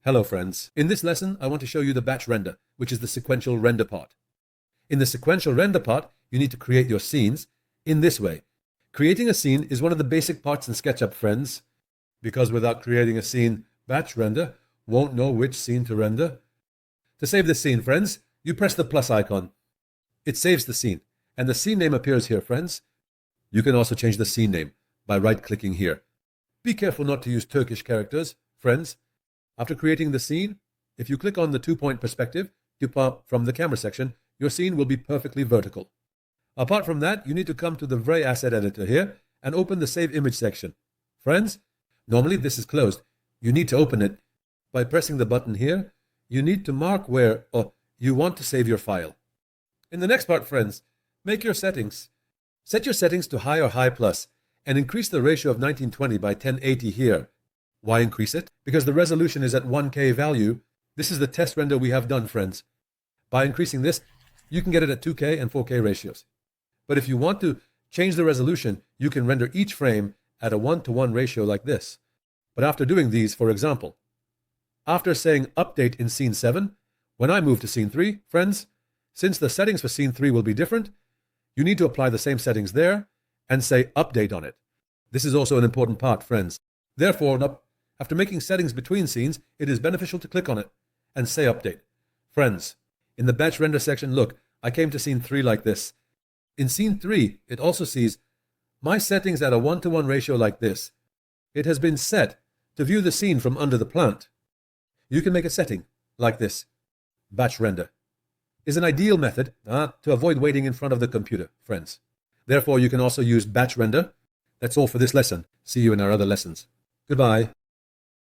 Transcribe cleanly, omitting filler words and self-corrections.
Hello friends. In this lesson, I want to show you the batch render, which is the sequential render part. In the sequential render part, you need to create your scenes in this way. Creating a scene is one of the basic parts in SketchUp, friends, because without creating a scene, batch render won't know which scene to render. To save the scene, friends, you press the plus icon. It saves the scene, and the scene name appears here, friends. You can also change the scene name by right-clicking here. Be careful not to use Turkish characters, friends. After creating the scene, if you click on the two-point perspective from the camera section, your scene will be perfectly vertical. Apart from that, you need to come to the Vray asset editor here and open the Save Image section. Friends, normally this is closed. You need to open it by pressing the button here. You need to mark where you want to save your file. In the next part, friends, make your settings. Set your settings to high or high plus and increase the ratio of 1920 by 1080 here. Why increase it? Because the resolution is at 1K value. This is the test render we have done, friends. By increasing this, you can get it at 2K and 4K ratios. But if you want to change the resolution, you can render each frame at a 1:1 ratio like this. But after doing these, for example, after saying update in scene 7, when I move to scene 3, friends, since the settings for scene 3 will be different, you need to apply the same settings there and say update on it. This is also an important part, friends. Therefore, after making settings between scenes, it is beneficial to click on it and say update. Friends, in the batch render section, look, I came to scene 3 like this. In scene 3, it also sees my settings at a 1:1 ratio like this. It has been set to view the scene from under the plant. You can make a setting like this. Batch render is an ideal method to avoid waiting in front of the computer, friends. Therefore, you can also use batch render. That's all for this lesson. See you in our other lessons. Goodbye.